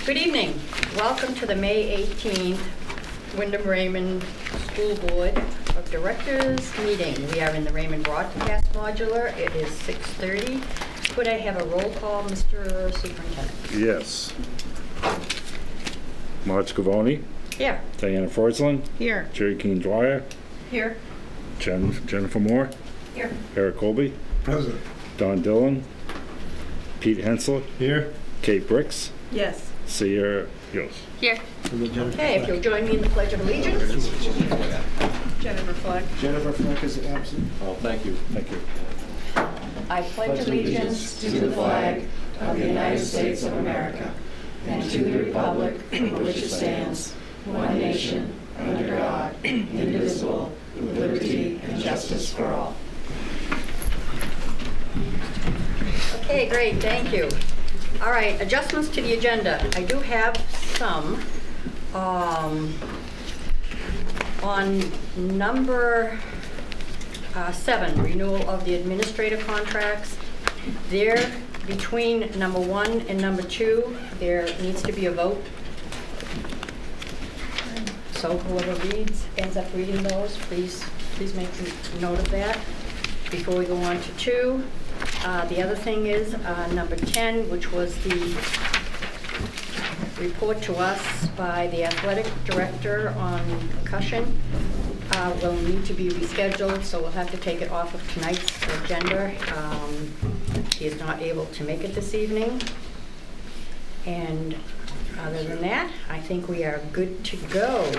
Good evening. Welcome to the May 18th Wyndham Raymond School Board of Directors meeting. We are in the Raymond Broadcast Modular. It is 6:30. Could I have a roll call, Mr. Superintendent? Yes. Marge Scavone. Here. Diana Forsland. Here. Jerry Keane Dwyer. Here. Jennifer Moore. Here. Eric Colby. Present. Don Dillon. Pete Hensler. Here. Kate Bricks. Yes. Sierra Yost. Here. Okay, if you'll join me in the Pledge of Allegiance. Jennifer Fleck. Jennifer Fleck is absent. Oh, thank you. Thank you. I pledge allegiance to the flag of the United States of America and to the republic for which it stands, one nation, under God, indivisible, with liberty and justice for all. Okay, great, thank you. All right, adjustments to the agenda. I do have some. On number 7, renewal of the administrative contracts. There, between number 1 and number 2, there needs to be a vote. So whoever ends up reading those, please make a note of that before we go on to 2. The other thing is number 10, which was the report to us by the athletic director on concussion. Will need to be rescheduled, so we'll have to take it off of tonight's agenda. He is not able to make it this evening. And other than that, I think we are good to go.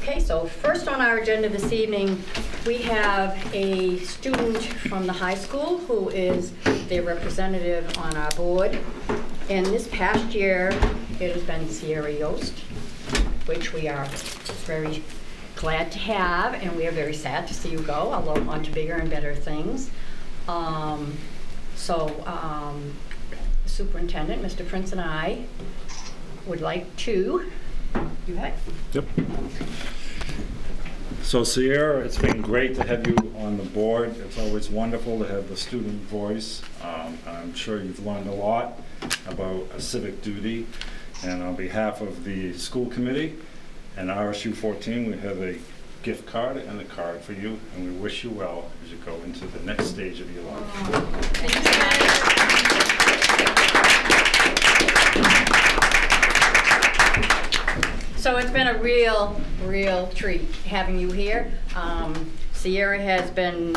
Okay, so first on our agenda this evening, we have a student from the high school who is their representative on our board. And this past year, it has been Sierra Yost, which we are very glad to have, and we are very sad to see you go, although on to bigger and better things. Superintendent, Mr. Prince, and I would like to, you have it? Yep. So Sierra, it's been great to have you on the board. It's always wonderful to have the student voice. I'm sure you've learned a lot about a civic duty. And on behalf of the school committee and RSU 14, we have a gift card and a card for you, and we wish you well as you go into the next stage of your life. Thank you so much. So it's been a real treat having you here. Sierra has been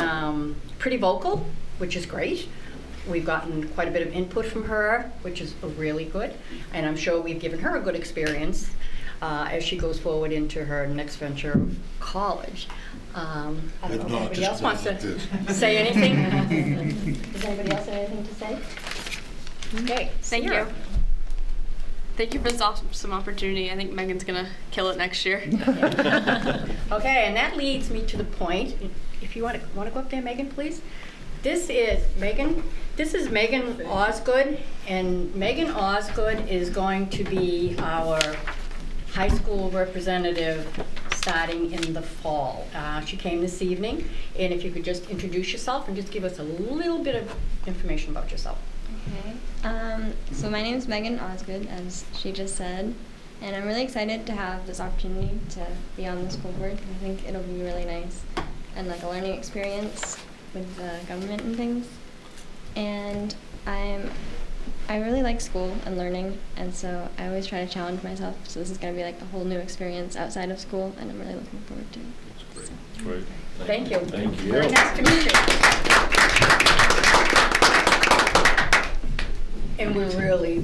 pretty vocal, which is great. We've gotten quite a bit of input from her, which is really good. And I'm sure we've given her a good experience as she goes forward into her next venture of college. I don't know if anybody else wants to say anything. Does anybody else have anything to say? Okay, Thank you. Thank you for this awesome opportunity. I think Megan's gonna kill it next year. Okay, and that leads me to the point. If you want to go up there, Megan, please. This is Megan Osgood, and Megan Osgood is going to be our high school representative starting in the fall. She came this evening, and if you could just introduce yourself and just give us a little bit of information about yourself. Okay. So my name is Megan Osgood, as she just said, and I'm really excited to have this opportunity to be on the school board. I think it'll be really nice and like a learning experience with the government and things. And I really like school and learning, and so I always try to challenge myself. So this is going to be like a whole new experience outside of school, and I'm really looking forward to it. That's So. great. Thank you. Thank you. Very nice to meet you. And we're really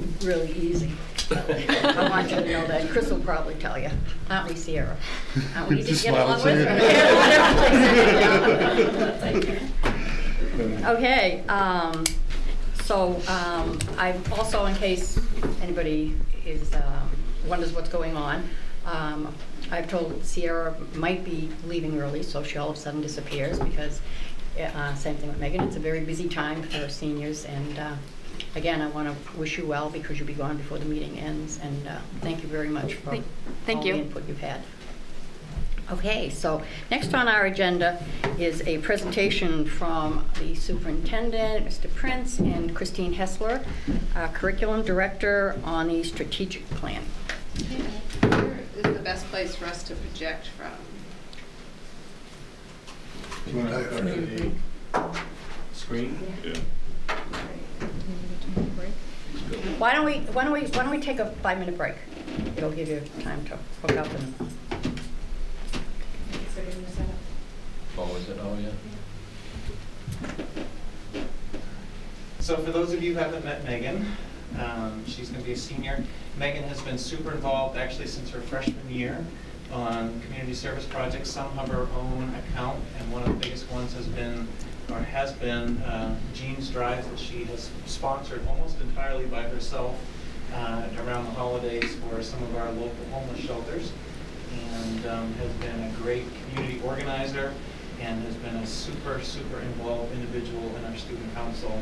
easy. I want you to know that. Chris will probably tell you. Aren't we, Sierra? Aren't we easy to get along with? Okay. So I've also, in case anybody wonders what's going on, I've told Sierra might be leaving early, so she all of a sudden disappears because same thing with Megan. It's a very busy time for seniors, and again, I want to wish you well because you'll be gone before the meeting ends, and thank you very much for all the input you've had. Okay, so next on our agenda is a presentation from the superintendent, Mr. Prince, and Christine Hessler, curriculum director on the strategic plan. Where is the best place for us to project from? Screen? Yeah. Why don't we take a 5-minute break? It'll give you time to hook up and. Oh, is it? Oh, yeah. So for those of you who haven't met Megan, she's going to be a senior. Megan has been super involved actually since her freshman year on community service projects. Some have her own account, and one of the biggest ones has been Jean's Drive that she has sponsored almost entirely by herself around the holidays for some of our local homeless shelters, and has been a great community organizer and has been a super involved individual in our student council.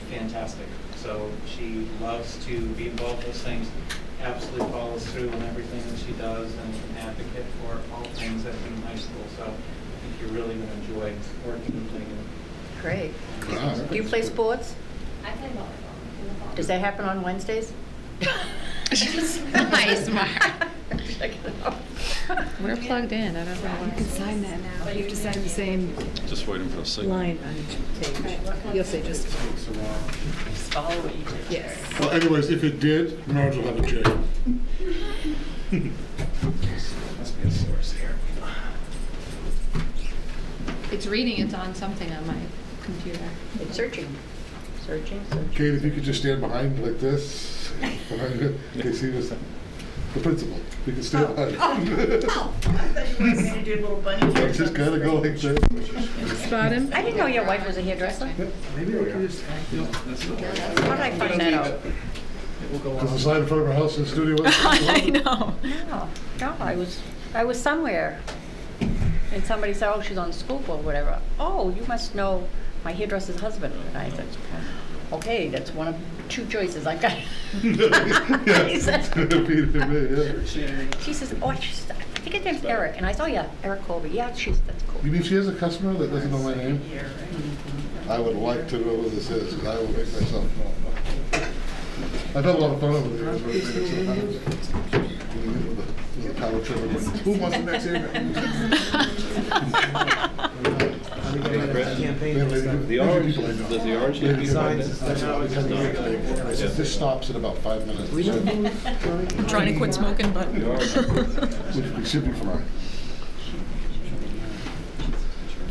Fantastic. So she loves to be involved in those things, absolutely follows through on everything that she does, and is an advocate for all things at Hingham High School. So I think you're really going to enjoy working with Megan. Great. Do you play sports? I play volleyball. Does that happen on Wednesdays? Nice, Mark. Check it out. We're plugged in. I don't know. You can sign that now. You have to sign the same Just waiting for a signal. line on each page. You'll say just, Follow what you did. yes. Well, anyways, if it did, Marge will have a J. Must be a source here. It's reading. It's on something on my computer. It's searching. Kate, if you could just stand behind like this, behind it, in case he was the principal. You can stand behind him. I thought you wanted me to do a little bunny here. Just gotta go like this. Spot him? I didn't know your wife was a hairdresser. Maybe we could just. How did I find that out? Does the sign in front of our house in the studio? I know. No, I was somewhere, and somebody said, "Oh, she's on the school board, whatever." Oh, you must know my hairdresser's husband. And I said, "Okay, that's one of 2 choices I got." He said- She says, "Oh, I think his name's Eric," and I said, "Oh yeah, Eric Colby. Yeah, that's cool." You mean she has a customer that doesn't know my name? I would like to know who this is, because I will make myself known. I've had a lot of fun over the years. With the power trim. Who wants the next area? The orange, does the orange need to be signed? This stops in about 5 minutes. I'm trying to quit smoking, but. The orange. We should be fine.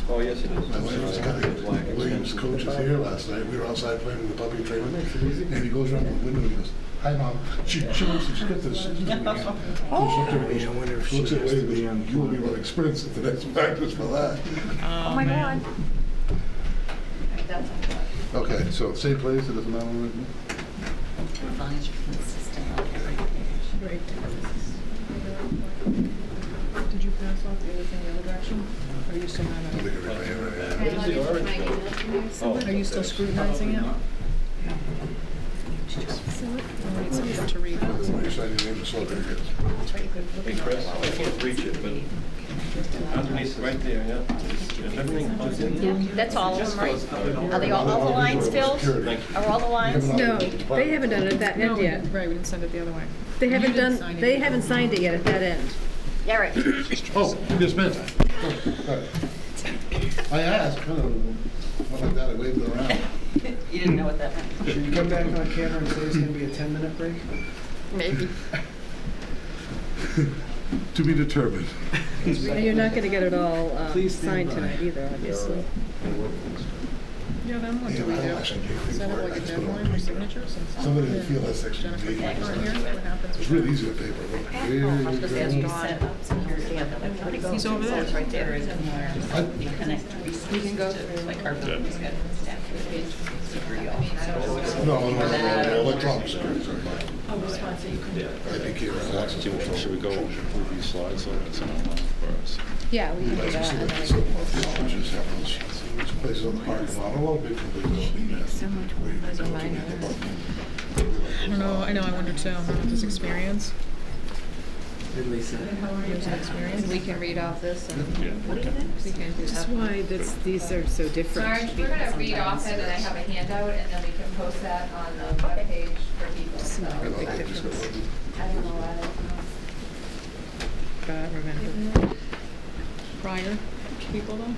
Oh, yes, it My wife was is. cutting Williams' coaches here last night. We were outside playing in the puppy training, and he goes around the window and he goes, "Hi, Mom." She looks and she gets this. Looks at Wade, you will be running sprints at the next practice for that. Oh my God. Okay, so same place, it doesn't matter. As long as you're consistent on every page. Right. Did you pass off the other thing the other direction? Or are you still not on it? What is the orange? Oh, Are you still scrutinizing it? Did you just fill it? I need something to read. You're signing your name, so there it is. Hey, Chris, I can't reach it, but underneath, right there, yeah. Is everything plugged in? That's all of them, right? Are they all the lines filled? Are all the lines? No, they haven't done it at that end yet. Right, we didn't send it the other way. They haven't signed it yet at that end. Yeah, right. Oh, you just meant that. Oh, all right. I asked, kind of, went like that, I waved it around. You didn't know what that meant. Should you come back on camera and say it's gonna be a 10-minute break? Maybe. To be determined. And you're not gonna get it all signed tonight either, obviously. Yeah, then what do we do? Set up like a deadline for signatures? Somebody didn't feel that section. Jennifer Walker here, what happens? It's really easy on paper. I was just asking Dawn. He's over there. It's right there. You connect resources to like our building schedule staff page. No, electronic scripts. Oh, response, so you can. I think you're access. Should we go through these slides so it's on first? Yeah, we can do that. And then I So, can post it. just have those places on the parking lot, a little bit completely. So much more. I don't know, I wonder too, I don't have this experience. And we can read off this and What do you think? we can do Which is that. why these are so different. Sarge, we're gonna read off it and I have a handout and then we can post that on the webpage for people, so. I know, I just got one. I don't know why. God, remember. Prior people though?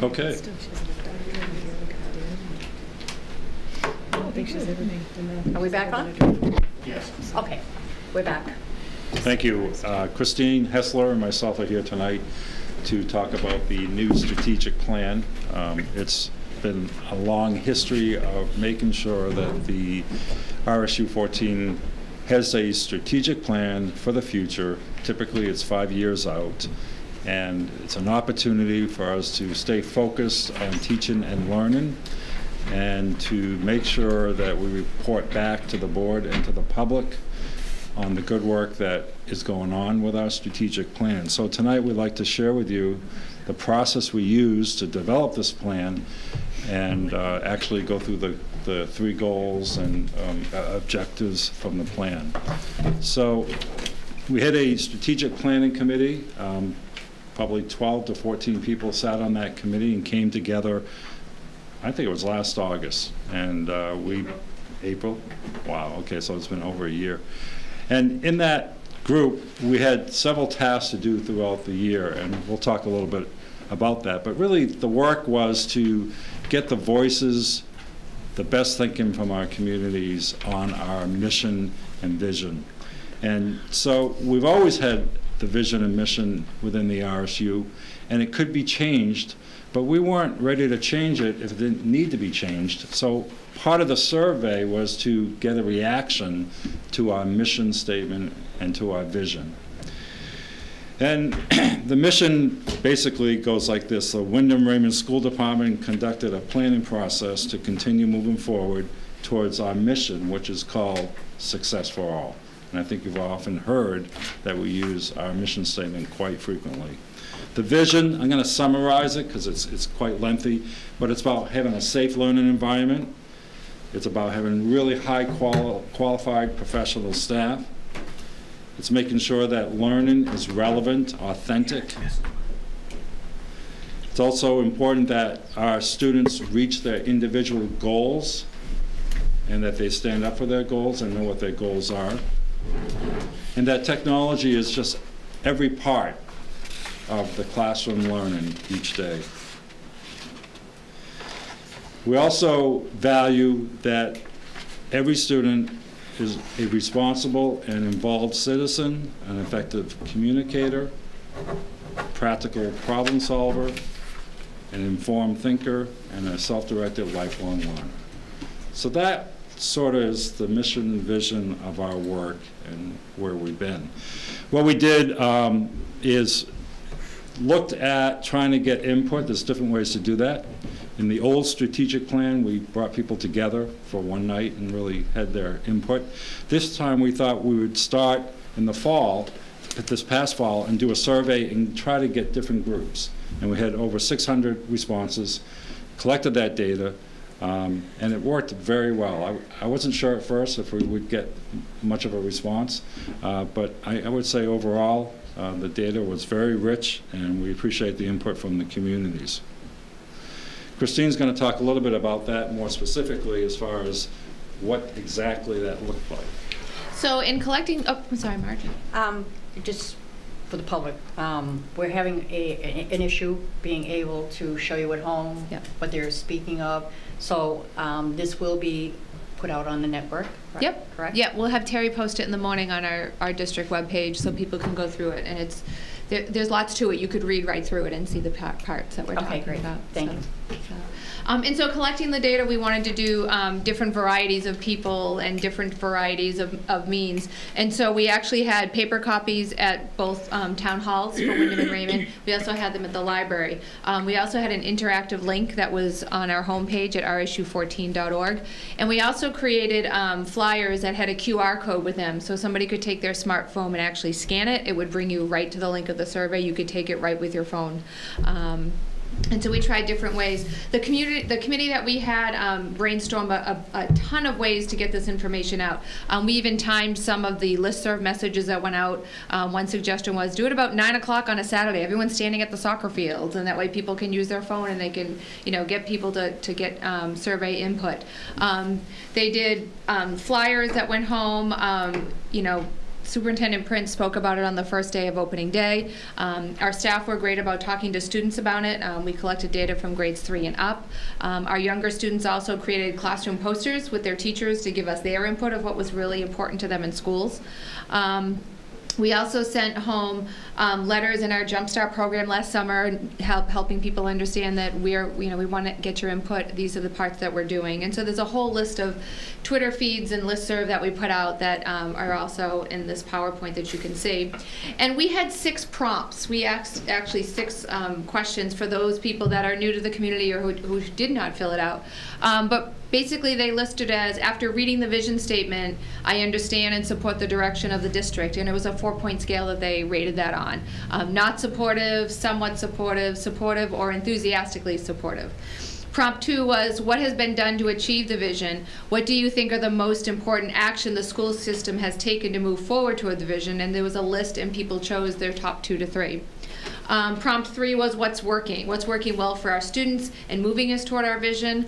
Okay. Still, she doesn't have a doctorate. I don't think she's everything. Are we back on? Yes. Okay, we're back. Thank you. Christine Hessler and myself are here tonight to talk about the new strategic plan. It's been a long history of making sure that the RSU 14 has a strategic plan for the future. Typically, it's 5 years out. And it's an opportunity for us to stay focused on teaching and learning and to make sure that we report back to the board and to the public on the good work that is going on with our strategic plan. So tonight we'd like to share with you the process we use to develop this plan and actually go through the 3 goals and objectives from the plan. So we had a strategic planning committee. Probably 12 to 14 people sat on that committee and came together, I think it was last August. And April? Wow, okay, so it's been over a year. And in that group, we had several tasks to do throughout the year, and we'll talk a little bit about that. But really, the work was to get the voices, the best thinking from our communities on our mission and vision. And so we've always had the vision and mission within the RSU, and it could be changed, but we weren't ready to change it if it didn't need to be changed. So part of the survey was to get a reaction to our mission statement and to our vision. And the mission basically goes like this. The Wyndham Raymond School Department conducted a planning process to continue moving forward towards our mission, which is called Success for All. And I think you've often heard that we use our mission statement quite frequently. The vision, I'm going to summarize it because it's quite lengthy, but it's about having a safe learning environment. It's about having really high qualified professional staff. It's making sure that learning is relevant, authentic. It's also important that our students reach their individual goals and that they stand up for their goals and know what their goals are. And that technology is just every part of the classroom learning each day. We also value that every student is a responsible and involved citizen, an effective communicator, practical problem solver, an informed thinker, and a self-directed lifelong learner. So that sort of is the mission and vision of our work and where we've been. What we did is looked at trying to get input. There's different ways to do that. In the old strategic plan, we brought people together for one night and really had their input. This time we thought we would start in the fall, this past fall, and do a survey and try to get different groups. And we had over 600 responses, collected that data, and it worked very well. I wasn't sure at first if we would get much of a response, but I would say overall the data was very rich, and we appreciate the input from the communities. Christine's going to talk a little bit about that more specifically as far as what exactly that looked like. So in collecting, oh, I'm sorry, Margie. Just for the public, we're having an issue being able to show you at home what they're speaking of. So this will be put out on the network, right? Yep. Correct? Yeah, we'll have Terry post it in the morning on our district webpage so people can go through it. And it's there's lots to it. You could read right through it and see the parts that we're talking about. Thank you. And so collecting the data, we wanted to do different varieties of people and different varieties of means. And so we actually had paper copies at both town halls for Wyndham and Raymond. We also had them at the library. We also had an interactive link that was on our homepage at rsu14.org. And we also created flyers that had a QR code with them. So somebody could take their smartphone and actually scan it. It would bring you right to the link of the survey. You could take it right with your phone. And so we tried different ways. The committee that we had brainstormed a ton of ways to get this information out. We even timed some of the listserv messages that went out. One suggestion was do it about 9 o'clock on a Saturday. Everyone's standing at the soccer fields, and that way people can use their phone and they can, get people to get survey input. They did flyers that went home. Superintendent Prince spoke about it on the first day of opening day. Our staff were great about talking to students about it. We collected data from grades 3 and up. Our younger students also created classroom posters with their teachers to give us their input of what was really important to them in schools. We also sent home letters in our Jumpstart program last summer, helping people understand that we want to get your input. These are the parts that we're doing. And so there's a whole list of Twitter feeds and listserv that we put out that are also in this PowerPoint that you can see. And we had 6 prompts. We asked actually 6 questions for those people that are new to the community or who did not fill it out. But basically they listed as, after reading the vision statement, I understand and support the direction of the district. And it was a 4-point scale that they rated that on. Not supportive, somewhat supportive, supportive, or enthusiastically supportive. Prompt 2 was, what has been done to achieve the vision? What do you think are the most important action the school system has taken to move forward toward the vision? And there was a list and people chose their top 2 to 3. Prompt 3 was what's working well for our students and moving us toward our vision,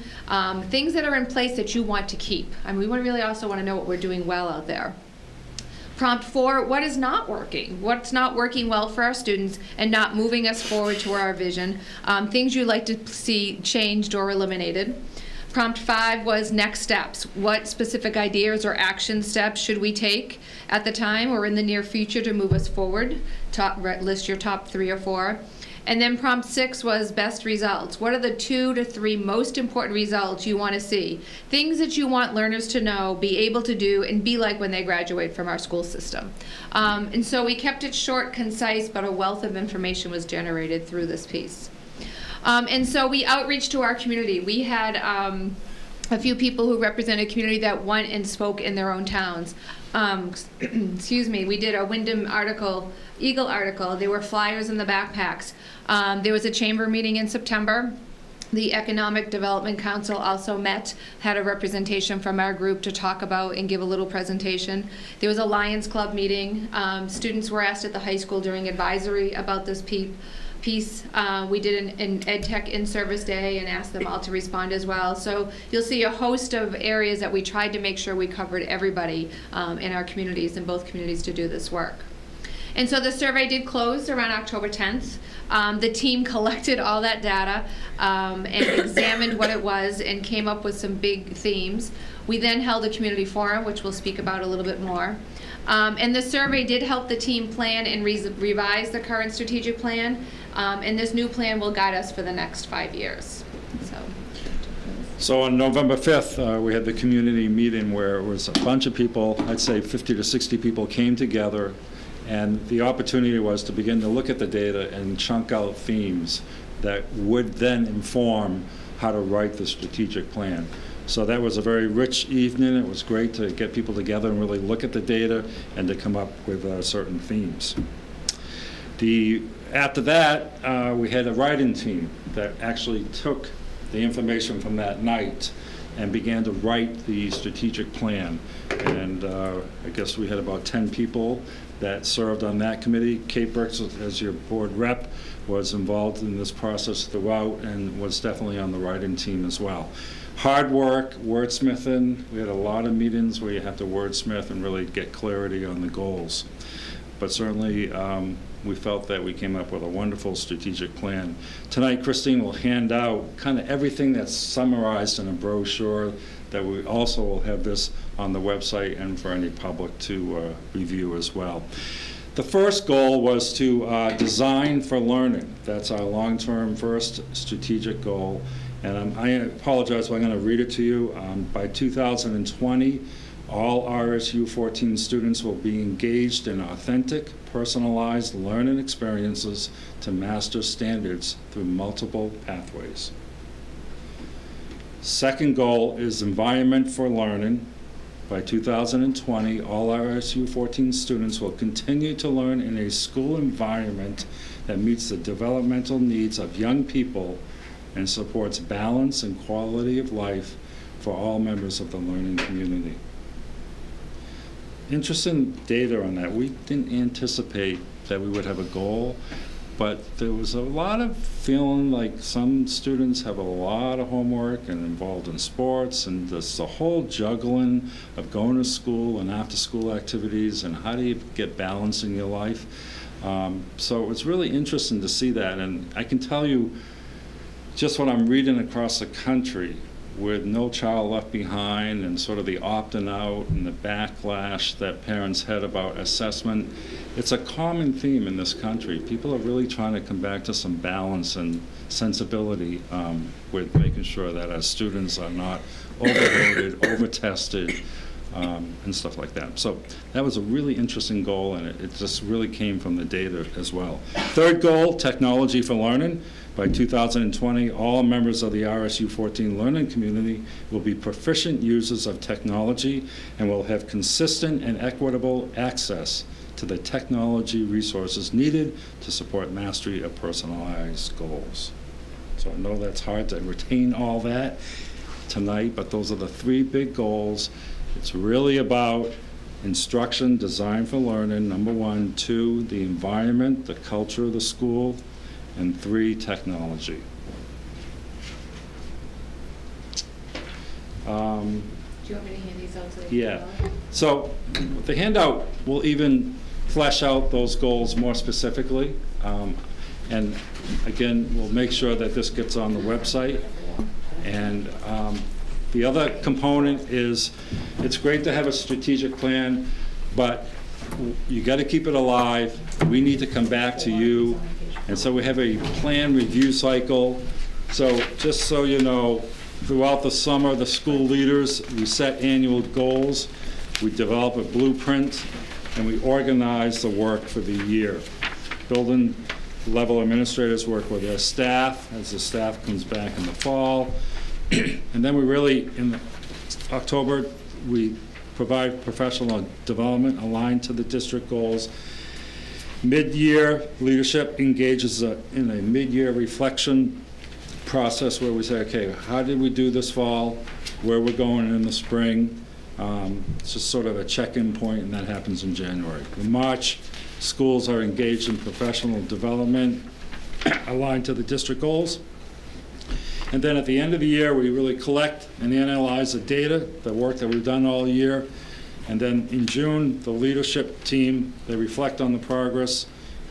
things that are in place that you want to keep. I mean, we really also want to know what we're doing well out there. Prompt 4, what is not working? What's not working well for our students and not moving us forward to our vision? Things you'd like to see changed or eliminated. Prompt 5 was next steps. What specific ideas or action steps should we take at the time or in the near future to move us forward? List your top 3 or 4. And then prompt 6 was best results. What are the 2 to 3 most important results you want to see? Things that you want learners to know, be able to do, and be like when they graduate from our school system. And so we kept it short, concise, but a wealth of information was generated through this piece. And so we outreached to our community. We had a few people who represented a community that went and spoke in their own towns. Excuse me, we did a Wyndham article, Eagle article. There were flyers in the backpacks. There was a chamber meeting in September. The Economic Development Council also met, had a representation from our group to talk about and give a little presentation. There was a Lions Club meeting. Students were asked at the high school during advisory about this piece. We did an Ed Tech in-service day and asked them all to respond as well. So you'll see a host of areas that we tried to make sure we covered everybody in our communities, in both communities, to do this work. And so the survey did close around October 10th. The team collected all that data and examined what it was and came up with some big themes. We then held a community forum, which we'll speak about a little bit more. And the survey did help the team plan and revise the current strategic plan. And this new plan will guide us for the next 5 years. So on November 5th, we had the community meeting where it was a bunch of people, I'd say 50 to 60 people came together, and the opportunity was to begin to look at the data and chunk out themes that would then inform how to write the strategic plan. So that was a very rich evening. It was great to get people together and really look at the data and to come up with certain themes. After that, we had a writing team that actually took the information from that night and began to write the strategic plan. And I guess we had about 10 people that served on that committee. Kate Brooks, as your board rep, was involved in this process throughout and was definitely on the writing team as well. Hard work, wordsmithing. We had a lot of meetings where you have to wordsmith and really get clarity on the goals. But certainly, we felt that we came up with a wonderful strategic plan. Tonight, Christine will hand out kind of everything that's summarized in a brochure that we also will have this on the website and for any public to review as well. The first goal was to design for learning. That's our long-term first strategic goal. And I apologize, but I'm going to read it to you. By 2020, all RSU 14 students will be engaged in authentic, personalized learning experiences to master standards through multiple pathways. Second goal is environment for learning. By 2020, all RSU 14 students will continue to learn in a school environment that meets the developmental needs of young people and supports balance and quality of life for all members of the learning community. Interesting data on that. We didn't anticipate that we would have a goal, but there was a lot of feeling like some students have a lot of homework and involved in sports, and there's the whole juggling of going to school and after-school activities, and how do you get balance in your life. So it was really interesting to see that, and I can tell you just what I'm reading across the country with No Child Left Behind and sort of the opting out and the backlash that parents had about assessment. It's a common theme in this country. People are really trying to come back to some balance and sensibility with making sure that our students are not overloaded, over-tested, and stuff like that. So that was a really interesting goal, and it just really came from the data as well. Third goal, technology for learning. By 2020, all members of the RSU 14 learning community will be proficient users of technology and will have consistent and equitable access to the technology resources needed to support mastery of personalized goals. So I know that's hard to retain all that tonight, but those are the 3 big goals. It's really about instruction designed for learning, number 1, 2, the environment, the culture of the school, and 3, technology. Do you want me to hand these out to the Yeah. So the handout will even flesh out those goals more specifically. And again, we'll make sure that this gets on the website. And the other component is, it's great to have a strategic plan, but you got to keep it alive. We need to come back to you. And so we have a plan review cycle. So just so you know, throughout the summer, the school leaders, we set annual goals, we develop a blueprint, and we organize the work for the year. Building level administrators work with their staff as the staff comes back in the fall. And then we really, in October, we provide professional development aligned to the district goals. Mid-year, leadership engages in a mid-year reflection process where we say, okay, how did we do this fall, where we're going in the spring. It's just sort of a check-in point, and that happens in January. In March, schools are engaged in professional development aligned to the district goals. And then at the end of the year, we really collect and analyze the data, the work that we've done all year. And then in June, the leadership team, they reflect on the progress,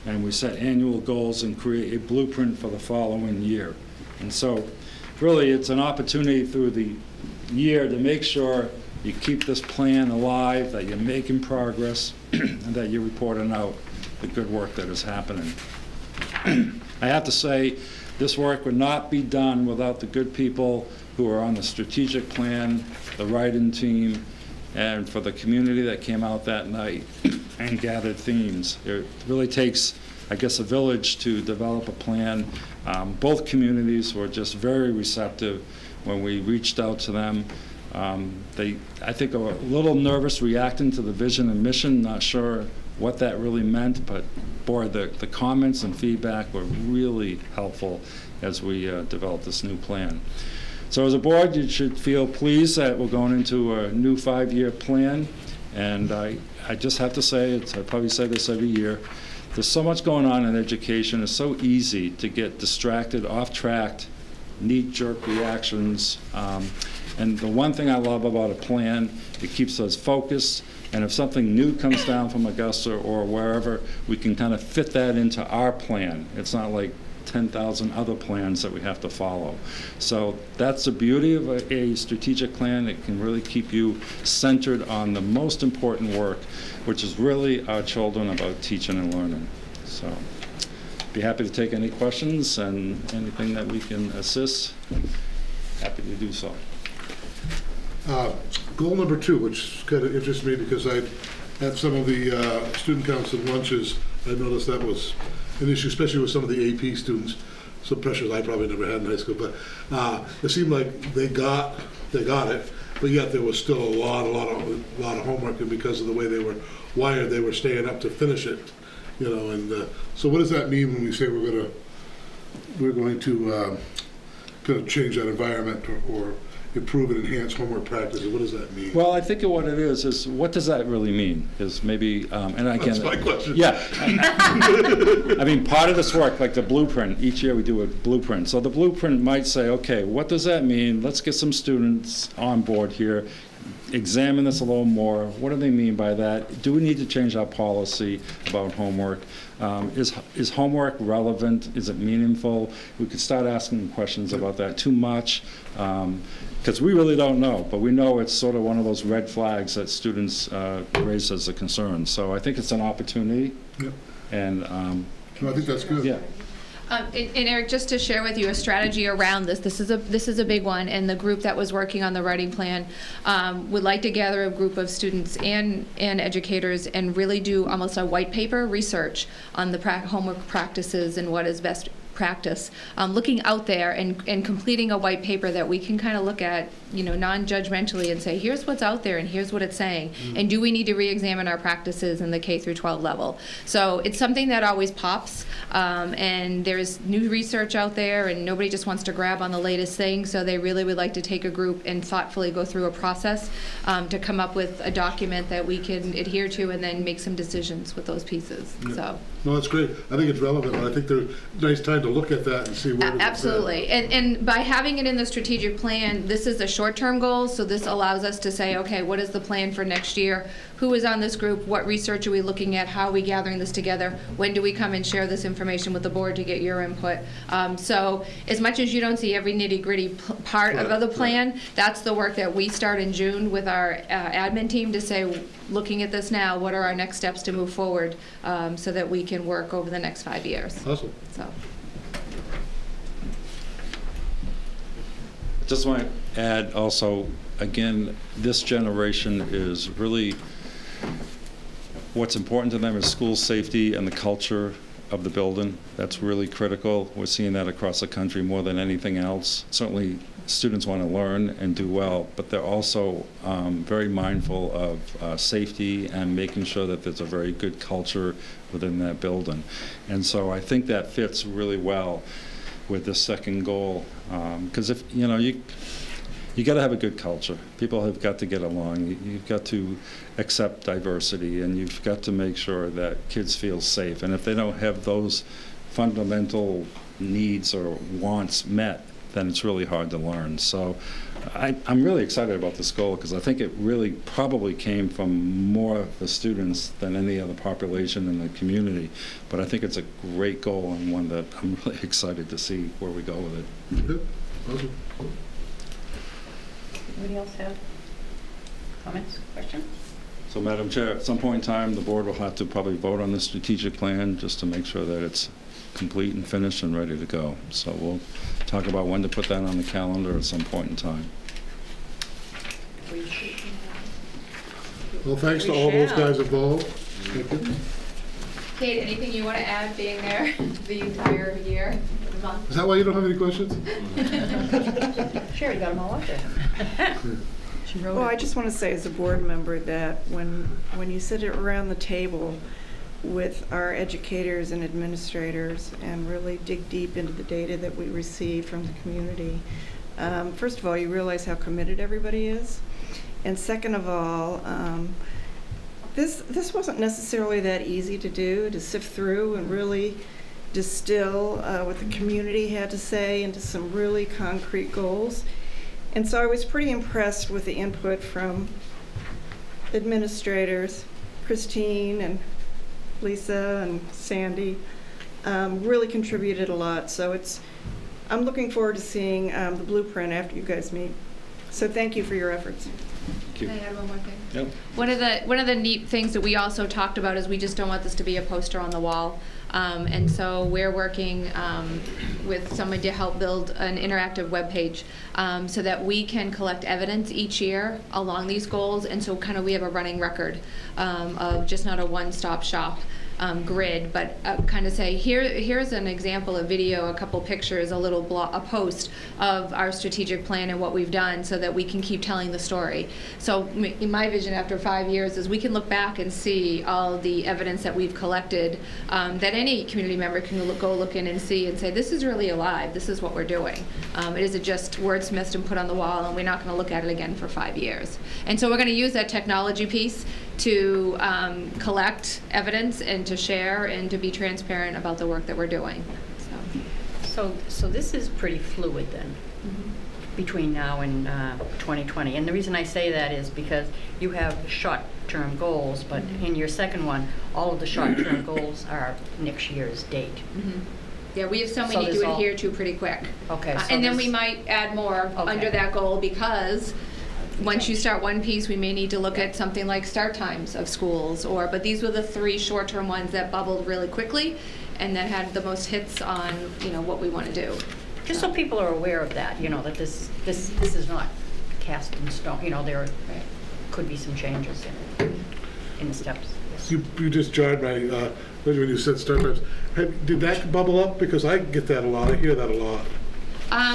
and we set annual goals and create a blueprint for the following year. And so really it's an opportunity through the year to make sure you keep this plan alive, that you're making progress, and that you're reporting out the good work that is happening. I have to say, this work would not be done without the good people who are on the strategic plan, the writing team, and for the community that came out that night and gathered themes. It really takes, I guess, a village to develop a plan. Both communities were just very receptive when we reached out to them. They, I think, are a little nervous reacting to the vision and mission, not sure what that really meant, but boy, the comments and feedback were really helpful as we developed this new plan. So as a board, you should feel pleased that we're going into a new 5-year plan. And I just have to say, I probably say this every year, there's so much going on in education. It's so easy to get distracted, off track, knee-jerk reactions. And the one thing I love about a plan, it keeps us focused. And if something new comes down from Augusta or wherever, we can kind of fit that into our plan. It's not like 10,000 other plans that we have to follow. So that's the beauty of a strategic plan. It can really keep you centered on the most important work, which is really our children, about teaching and learning. So be happy to take any questions and anything that we can assist. Happy to do so. Goal number 2, which kind of interests me because I had some of the student council lunches. I noticed that was an issue, especially with some of the AP students. Some pressures I probably never had in high school, but it seemed like they got it, but yet there was still a lot of homework, and because of the way they were wired, they were staying up to finish it. you know, and so what does that mean when we say we're going to change that environment or improve and enhance homework practices? What does that mean? Well, I think what it is what does that really mean? Is maybe, and again, that's my question. Yeah. I mean, part of this work, like the blueprint, each year we do a blueprint. So the blueprint might say, okay, what does that mean? Let's get some students on board here, examine this a little more. What do they mean by that? Do we need to change our policy about homework? Is homework relevant? Is it meaningful? We could start asking questions about that. Too much? Because we really don't know, but we know it's sort of one of those red flags that students raise as a concern. So I think it's an opportunity. Yep. And no, I think that's good. Yeah. And Eric, just to share with you a strategy around this, this is a big one, and the group that was working on the writing plan would like to gather a group of students and educators and really do almost a white paper research on the homework practices and what is best practice, looking out there and completing a white paper that we can kind of look at, you know, non-judgmentally and say, here's what's out there and here's what it's saying, and do we need to re-examine our practices in the K through 12 level? So it's something that always pops, and there's new research out there, and nobody just wants to grab on the latest thing, so they really would like to take a group and thoughtfully go through a process to come up with a document that we can adhere to and then make some decisions with those pieces. Yeah. So. No, that's great. I think it's relevant, and I think there's a nice time to look at that and see where it's at. Absolutely. And by having it in the strategic plan, this is a short-term goal, so this allows us to say, okay, what is the plan for next year? Who is on this group? What research are we looking at? How are we gathering this together? When do we come and share this information with the board to get your input? So as much as you don't see every nitty-gritty part of the plan, that's the work that we start in June with our admin team to say, looking at this now, what are our next steps to move forward so that we can work over the next 5 years. Awesome. So. Just want to add also, again, this generation is really, what's important to them is school safety and the culture of the building. That's really critical. We're seeing that across the country more than anything else. Certainly students want to learn and do well, but they're also very mindful of safety and making sure that there's a very good culture within that building. And so I think that fits really well with the second goal, because if you know, you got to have a good culture. People have got to get along. You've got to accept diversity, and you've got to make sure that kids feel safe. And if they don't have those fundamental needs or wants met, then it's really hard to learn. So I'm really excited about this goal because I think it really probably came from more of the students than any other population in the community. But I think it's a great goal and one that I'm really excited to see where we go with it. Good. Awesome. Anybody else have comments, questions? So Madam Chair, at some point in time, the board will have to probably vote on the strategic plan just to make sure that it's complete and finished and ready to go. So we'll talk about when to put that on the calendar at some point in time. Well, thanks to all those guys involved. Thank you. Kate, anything you want to add being there the entire year, the month? Is that why you don't have any questions? Sure, you got them all out there. Well, I just want to say as a board member that when you sit around the table with our educators and administrators and really dig deep into the data that we receive from the community, first of all, you realize how committed everybody is. And second of all, this wasn't necessarily that easy to do, to sift through and really distill what the community had to say into some really concrete goals. And so I was pretty impressed with the input from administrators, Christine and Lisa and Sandy, really contributed a lot. So I'm looking forward to seeing the blueprint after you guys meet. So thank you for your efforts. Thank you. Can I add one more thing? Yep. One of the neat things that we also talked about is we just don't want this to be a poster on the wall. And so we're working with someone to help build an interactive web page so that we can collect evidence each year along these goals. And so kind of we have a running record of just not a one-stop shop. grid, but kind of say, here's an example, a video, a couple pictures, a post of our strategic plan and what we've done, so that we can keep telling the story. So in my vision after 5 years is we can look back and see all the evidence that we've collected, that any community member can go look in and see and say, this is really alive, this is what we're doing. It isn't just wordsmithed and put on the wall and we're not going to look at it again for 5 years. And so we're going to use that technology piece to collect evidence and to share and to be transparent about the work that we're doing. So this is pretty fluid then, between now and 2020. And the reason I say that is because you have short-term goals, but in your second one, all of the short-term goals are next year's date. Yeah, we have some we need to adhere to pretty quick. Okay. So and then we might add more under that goal, because once you start one piece, we may need to look at something like start times of schools, but these were the 3 short-term ones that bubbled really quickly and that had the most hits on, what we want to do. Just so people are aware of that, that this is not cast in stone. There could be some changes in the steps. Yes. You just jarred my when you said start times. Did that bubble up? Because I get that a lot. I hear that a lot.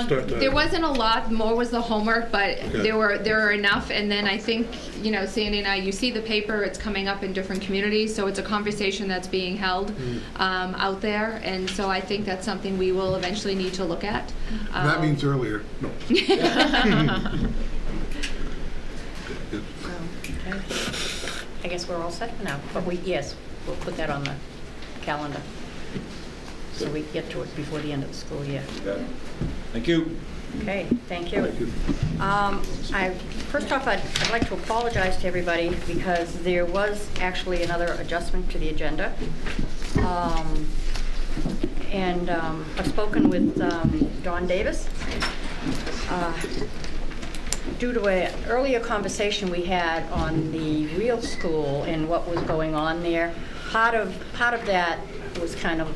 There wasn't a lot. More was the homework, but there were enough. And then I think, Sandy and I, you see the paper, it's coming up in different communities, so it's a conversation that's being held out there. And so I think that's something we will eventually need to look at. That means earlier. No. Okay. I guess we're all set for now. But we'll put that on the calendar, so we get to it before the end of the school year. Thank you. Okay, thank you. First off, I'd like to apologize to everybody because there was actually another adjustment to the agenda. I've spoken with Dawn Davis. Due to an earlier conversation we had on the real school and what was going on there, part of that was kind of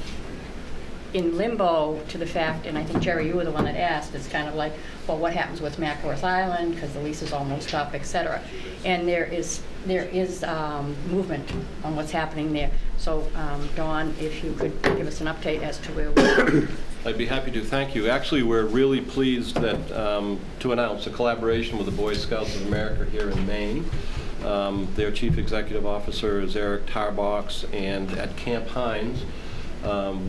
in limbo to the fact, and I think, Jerry, you were the one that asked, it's kind of like, well, what happens with Mackworth Island, because the lease is almost up, et cetera. And there is movement on what's happening there. So, Dawn, if you could give us an update as to where we're I'd be happy to. Thank you. Actually, we're really pleased that to announce a collaboration with the Boy Scouts of America here in Maine. Their Chief Executive Officer is Eric Tarbox, and at Camp Hines,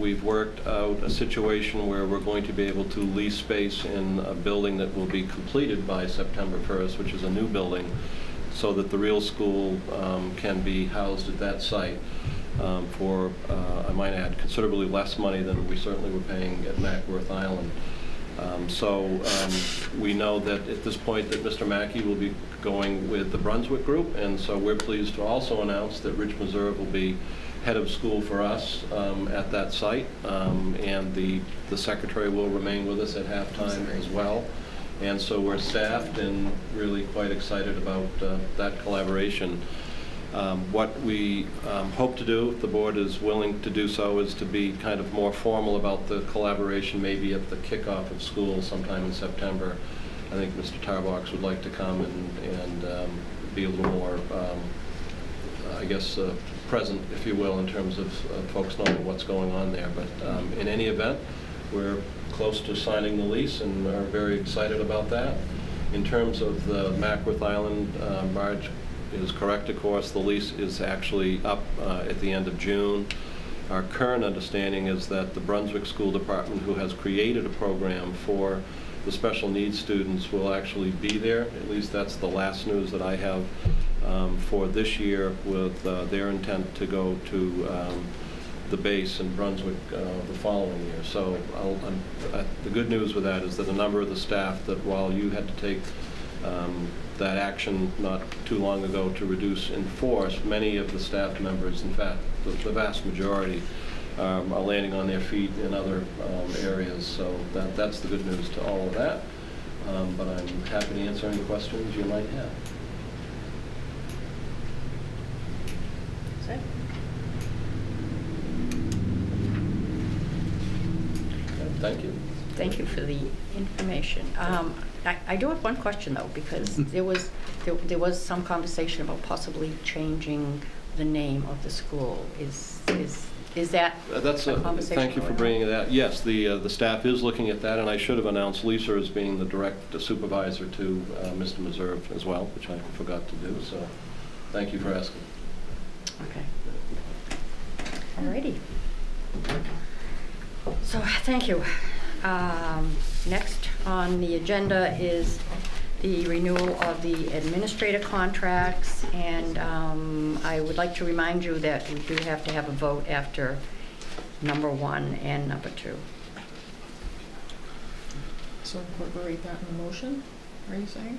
we've worked out a situation where we're going to be able to lease space in a building that will be completed by September 1st, which is a new building, so that the real school can be housed at that site for, I might add, considerably less money than we certainly were paying at Mackworth Island. We know that at this point that Mr. Mackey will be going with the Brunswick group, and so we're pleased to also announce that Rich Meserve will be head of school for us at that site, and the secretary will remain with us at halftime as well. And so we're staffed and really quite excited about that collaboration. What we hope to do, if the board is willing to do so, is to be kind of more formal about the collaboration, maybe at the kickoff of school sometime in September. I think Mr. Tarbox would like to come and be a little more, I guess, present, if you will, in terms of folks knowing what's going on there. But in any event, we're close to signing the lease and are very excited about that. In terms of the Mackworth Island, Marge is correct, of course. The lease is actually up at the end of June. Our current understanding is that the Brunswick School Department, who has created a program for the special needs students, will actually be there. At least that's the last news that I have for this year, with their intent to go to the base in Brunswick the following year. So the good news with that is that a number of the staff, that while you had to take that action not too long ago to reduce in force, many of the staff members, in fact, the vast majority, are landing on their feet in other areas. So that's the good news to all of that. But I'm happy to answer any questions you might have. Thank you. Thank you for the information. I do have one question though, because there was some conversation about possibly changing the name of the school. Is that That's a conversation? thank you for bringing that. Yes, the staff is looking at that, and I should have announced Lisa as being the direct supervisor to Mr. Meserve as well, which I forgot to do, so thank you for asking. Okay. Alrighty. So, thank you. Next on the agenda is the renewal of the administrator contracts, and I would like to remind you that we do have to have a vote after number 1 and number 2. So incorporate that in the motion, are you saying?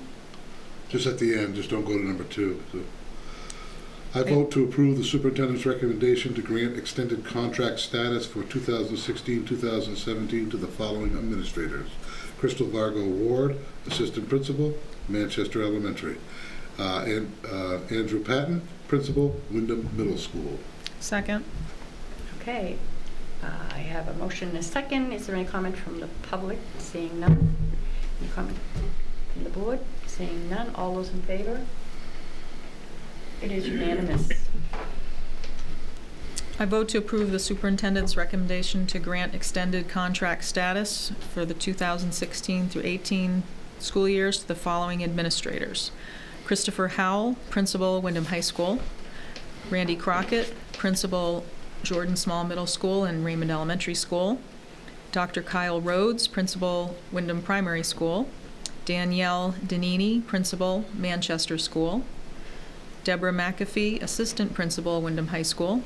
Just at the end, just don't go to number 2. So, I vote to approve the superintendent's recommendation to grant extended contract status for 2016-2017 to the following administrators: Crystal Vargo Ward, Assistant Principal, Manchester Elementary; and Andrew Patton, Principal, Wyndham Middle School. Second. Okay. I have a motion and a second. Is there any comment from the public? Seeing none. Any comment from the board? Seeing none. All those in favor? It is unanimous. I vote to approve the superintendent's recommendation to grant extended contract status for the 2016 through 18 school years to the following administrators: Christopher Howell, Principal, Wyndham High School; Randy Crockett, Principal, Jordan Small Middle School and Raymond Elementary School; Dr. Kyle Rhodes, Principal, Wyndham Primary School; Danielle Danini, Principal, Manchester School; Deborah McAfee, Assistant Principal, Wyndham High School;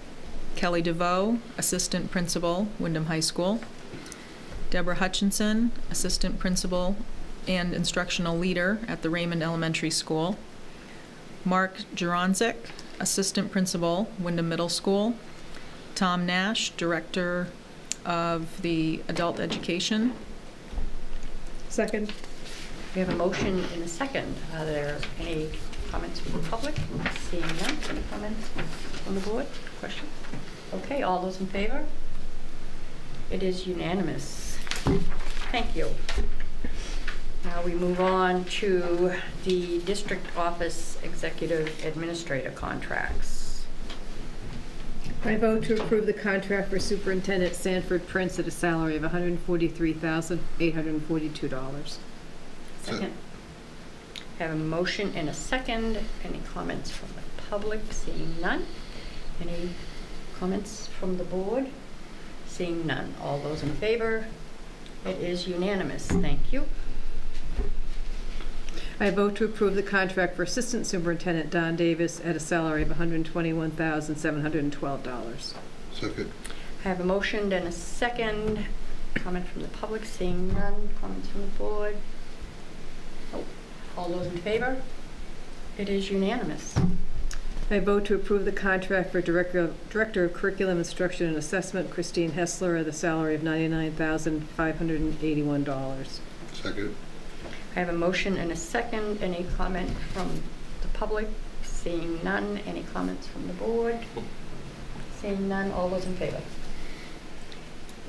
Kelly DeVoe, Assistant Principal, Wyndham High School; Deborah Hutchinson, Assistant Principal and Instructional Leader at the Raymond Elementary School; Mark Juronzik, Assistant Principal, Wyndham Middle School; Tom Nash, Director of the Adult Education. Second. We have a motion and a second. Are there any comments from the public? Seeing none. Any comments from the board? Questions? Okay, all those in favor? It is unanimous. Thank you. Now we move on to the district office executive administrator contracts. I vote to approve the contract for Superintendent Sanford Prince at a salary of $143,842. Second. Have a motion and a second. Any comments from the public? Seeing none. Any comments from the board? Seeing none. All those in favor? It is unanimous. Thank you. I vote to approve the contract for Assistant Superintendent Don Davis at a salary of $121,712. Second. I have a motion and a second. Comment from the public? Seeing none. Comments from the board? Oh, all those in favor? It is unanimous. I vote to approve the contract for Director of Curriculum Instruction and Assessment Christine Hessler at a salary of $99,581. Second. I have a motion and a second. Any comment from the public? Seeing none. Any comments from the board? Seeing none. All those in favor?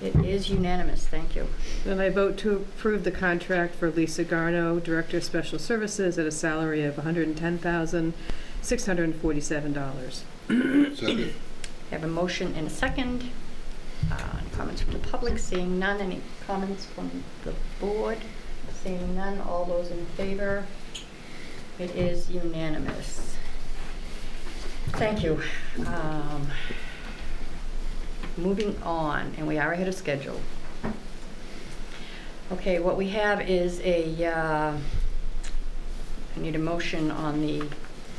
It is unanimous. Thank you. Then I vote to approve the contract for Lisa Garno, Director of Special Services at a salary of $110,647. Second. I have a motion and a second. Any comments from the public? Seeing none. Any comments from the board? Seeing none. All those in favor? It is unanimous. Thank you. Moving on, and we are ahead of schedule. Okay, what we have is I need a motion on the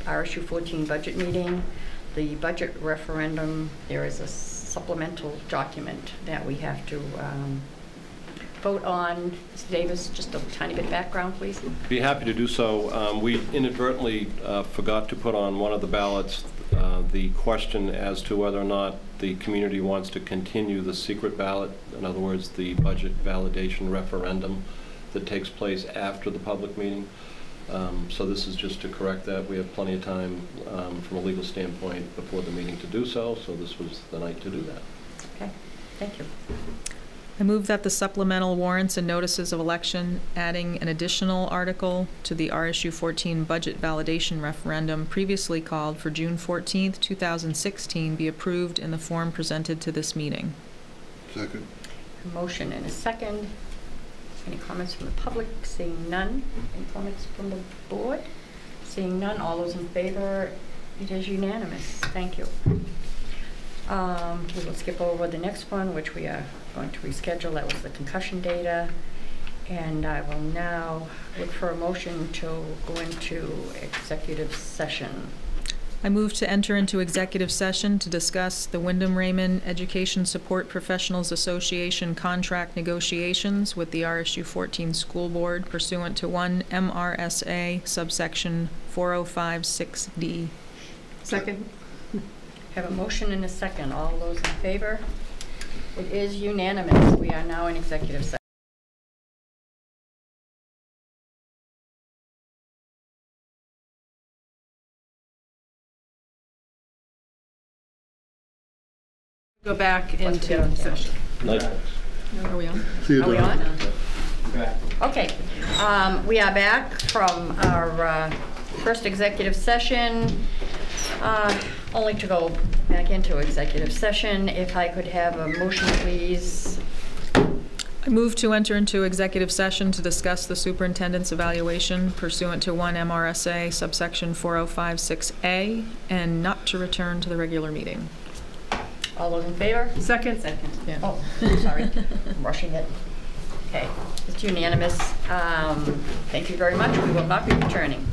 RSU 14 budget meeting. The budget referendum, there is a supplemental document that we have to vote on. Mr. Davis, just a tiny bit of background, please. Be happy to do so. We inadvertently forgot to put on one of the ballots the question as to whether or not the community wants to continue the secret ballot, in other words, the budget validation referendum that takes place after the public meeting. So this is just to correct that. We have plenty of time from a legal standpoint before the meeting to do so, so this was the night to do that. Okay, thank you. I move that the supplemental warrants and notices of election adding an additional article to the RSU 14 budget validation referendum previously called for June 14th, 2016 be approved in the form presented to this meeting. Second. A motion and a second. Any comments from the public? Seeing none. Any comments from the board? Seeing none. All those in favor? It is unanimous. Thank you. We will skip over the next one, which we are going to reschedule. That was the concussion data. And I will now look for a motion to go into executive session. I move to enter into executive session to discuss the Wyndham Raymond Education Support Professionals Association contract negotiations with the RSU 14 School Board pursuant to 1 MRSA subsection 4056D. Second. Have a motion and a second. All those in favor? It is unanimous. We are now in executive session. Go back Let's get on into camera. session. Nice. Are we on? See you, Are we Don. on? Okay. We are back from our first executive session. Only to go back into executive session. If I could have a motion, please. I move to enter into executive session to discuss the superintendent's evaluation pursuant to 1 MRSA subsection 4056A and not to return to the regular meeting. All those in favor? Second. Yeah. Oh, sorry. I'm rushing it. Okay. It's unanimous. Thank you very much. We will not be returning.